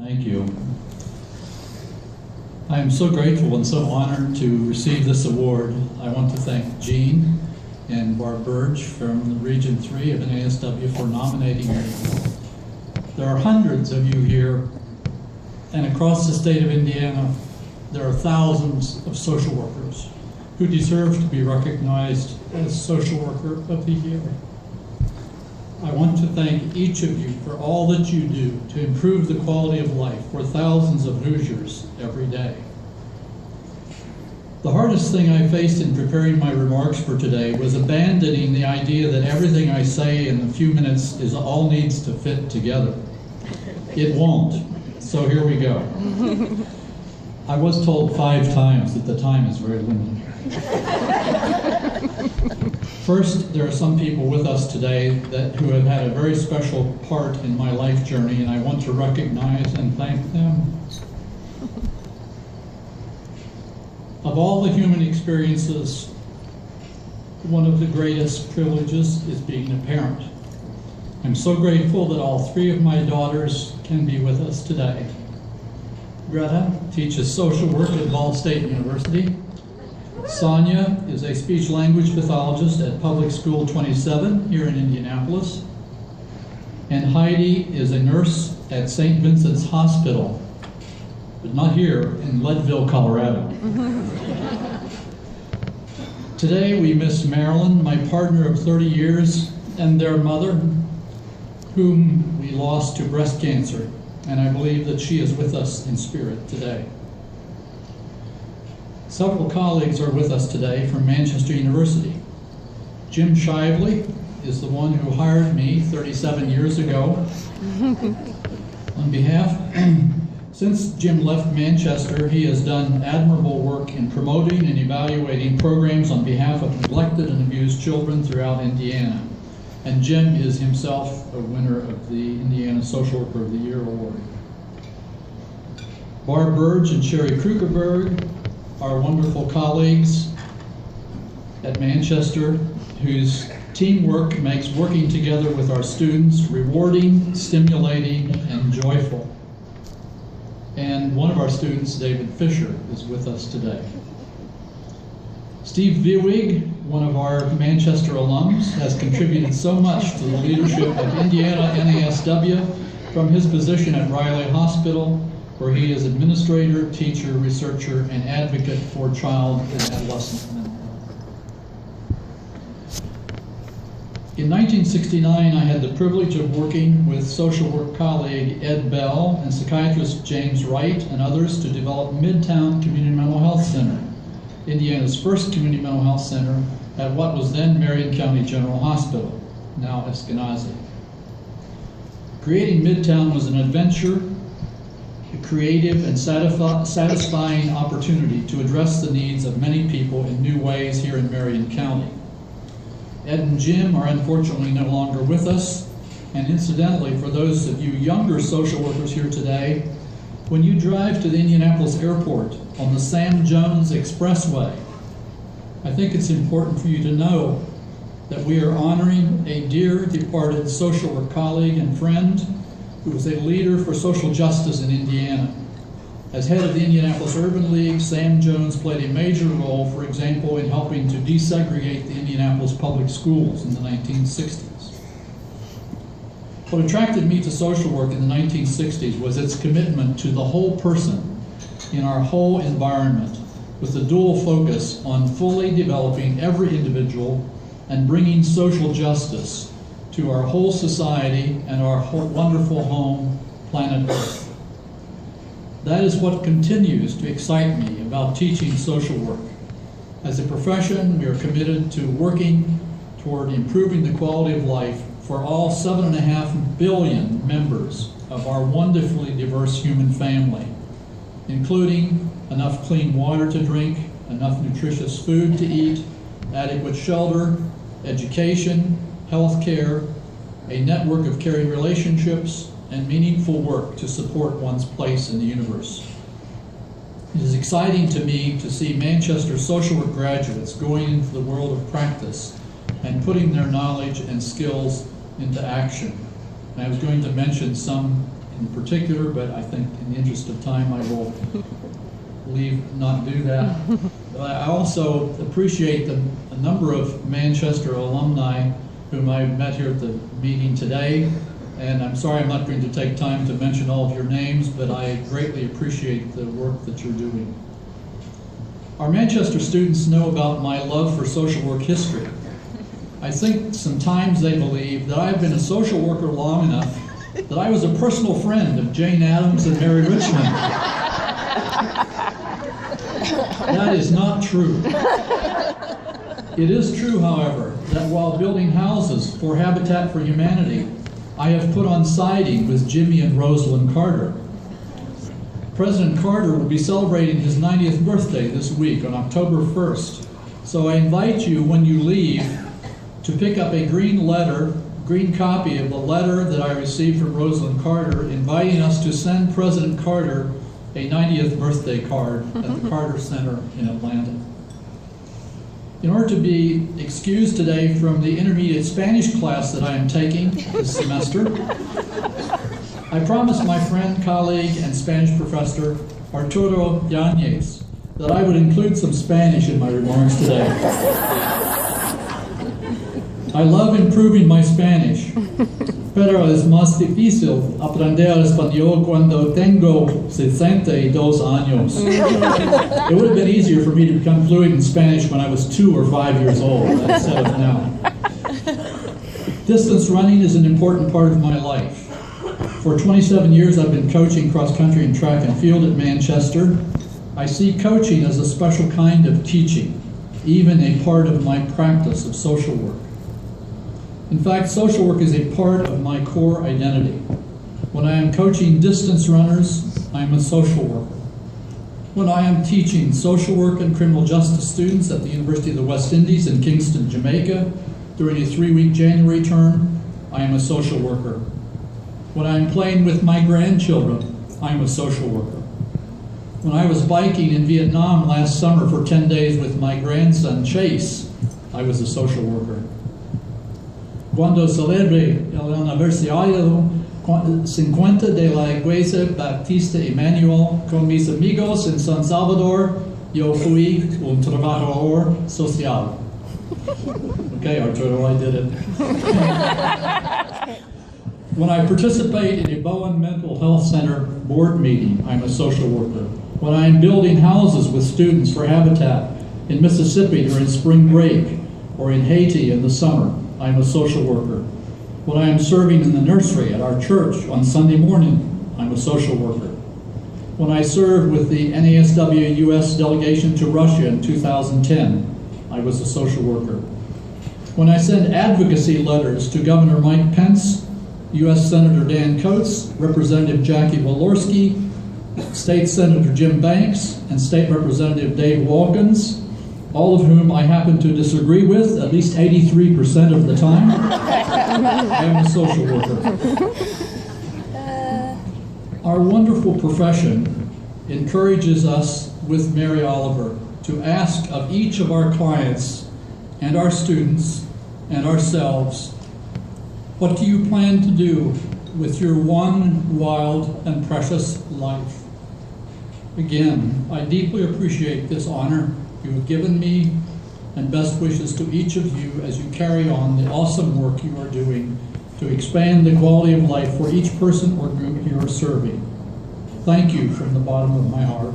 Thank you. I am so grateful and so honored to receive this award. I want to thank Jean and Barb Burge from the Region 3 of NASW for nominating me. There are hundreds of you here, and across the state of Indiana, there are thousands of social workers who deserve to be recognized as Social Worker of the Year. I want to thank each of you for all that you do to improve the quality of life for thousands of Hoosiers every day. The hardest thing I faced in preparing my remarks for today was abandoning the idea that everything I say in a few minutes all needs to fit together. It won't, so here we go. I was told 5 times that the time is very limited. First, there are some people with us today who have had a very special part in my life journey, and I want to recognize and thank them. Of all the human experiences, one of the greatest privileges is being a parent. I'm so grateful that all 3 of my daughters can be with us today. Greta teaches social work at Ball State University. Sonia is a speech-language pathologist at Public School 27 here in Indianapolis. And Heidi is a nurse at St. Vincent's Hospital, but not here, in Leadville, Colorado. Today we miss Marilyn, my partner of 30 years, and their mother, whom we lost to breast cancer, and I believe that she is with us in spirit today. Several colleagues are with us today from Manchester University. Jim Shively is the one who hired me 37 years ago. On behalf, since Jim left Manchester, he has done admirable work in promoting and evaluating programs on behalf of neglected and abused children throughout Indiana. And Jim is himself a winner of the Indiana Social Worker of the Year Award. Barb Burge and Sherry Krugerberg are wonderful colleagues at Manchester whose teamwork makes working together with our students rewarding, stimulating, and joyful. And one of our students, David Fisher, is with us today. Steve Viewig, one of our Manchester alums, has contributed so much to the leadership of Indiana NASW from his position at Riley Hospital, where he is administrator, teacher, researcher, and advocate for child and adolescent mental health. In 1969, I had the privilege of working with social work colleague Ed Bell and psychiatrist James Wright and others to develop Midtown Community Mental Health Center, Indiana's first community mental health center at what was then Marion County General Hospital, now Eskenazi. Creating Midtown was an adventure, a creative and satisfying opportunity to address the needs of many people in new ways here in Marion County. Ed and Jim are unfortunately no longer with us, and incidentally, for those of you younger social workers here today, when you drive to the Indianapolis airport on the Sam Jones Expressway, I think it's important for you to know that we are honoring a dear departed social work colleague and friend who was a leader for social justice in Indiana. As head of the Indianapolis Urban League, Sam Jones played a major role, for example, in helping to desegregate the Indianapolis public schools in the 1960s. What attracted me to social work in the 1960s was its commitment to the whole person in our whole environment, with the dual focus on fully developing every individual and bringing social justice to our whole society and our whole wonderful home, planet Earth. That is what continues to excite me about teaching social work. As a profession, we are committed to working toward improving the quality of life for all 7.5 billion members of our wonderfully diverse human family, including enough clean water to drink, enough nutritious food to eat, adequate shelter, education, health care, a network of caring relationships, and meaningful work to support one's place in the universe. It is exciting to me to see Manchester social work graduates going into the world of practice and putting their knowledge and skills into action. And I was going to mention some in particular, but I think in the interest of time, I will not do that. I also appreciate a number of Manchester alumni whom I met here at the meeting today, and I'm sorry I'm not going to take time to mention all of your names, but I greatly appreciate the work that you're doing. Our Manchester students know about my love for social work history. I think sometimes they believe that I've been a social worker long enough that I was a personal friend of Jane Addams and Mary Richmond. That is not true. It is true, however, that while building houses for Habitat for Humanity, I have put on siding with Jimmy and Rosalind Carter. President Carter will be celebrating his 90th birthday this week on October 1st. So I invite you, when you leave, to pick up a green copy of the letter that I received from Rosalind Carter inviting us to send President Carter a 90th birthday card at the Carter Center in Atlanta. In order to be excused today from the intermediate Spanish class that I am taking this semester, I promised my friend, colleague, and Spanish professor, Arturo Yanez, that I would include some Spanish in my remarks today. I love improving my Spanish, pero es más difícil aprender español cuando tengo 62 años. It would have been easier for me to become fluent in Spanish when I was 2 or 5 years old instead of now. Distance running is an important part of my life. For 27 years I've been coaching cross-country and track and field at Manchester. I see coaching as a special kind of teaching, even a part of my practice of social work. In fact, social work is a part of my core identity. When I am coaching distance runners, I am a social worker. When I am teaching social work and criminal justice students at the University of the West Indies in Kingston, Jamaica, during a 3-week January term, I am a social worker. When I am playing with my grandchildren, I am a social worker. When I was biking in Vietnam last summer for 10 days with my grandson, Chase, I was a social worker. Cuando celebre el aniversario 50 de la Iglesia Baptista Emmanuel con mis amigos en San Salvador, yo fui un trabajador social. Okay, Arturo, I did it. When I participate in a Bowen Mental Health Center board meeting, I'm a social worker. When I'm building houses with students for Habitat in Mississippi during spring break or in Haiti in the summer, I'm a social worker. When I am serving in the nursery at our church on Sunday morning, I'm a social worker. When I served with the NASW U.S. delegation to Russia in 2010, I was a social worker. When I send advocacy letters to Governor Mike Pence, U.S. Senator Dan Coates, Representative Jackie Walorski, State Senator Jim Banks, and State Representative Dave Walkins, all of whom I happen to disagree with at least 83% of the time, I am a social worker. Our wonderful profession encourages us with Mary Oliver to ask of each of our clients and our students and ourselves, what do you plan to do with your one wild and precious life? Again, I deeply appreciate this honor you have given me, and best wishes to each of you as you carry on the awesome work you are doing to expand the quality of life for each person or group you are serving. Thank you from the bottom of my heart.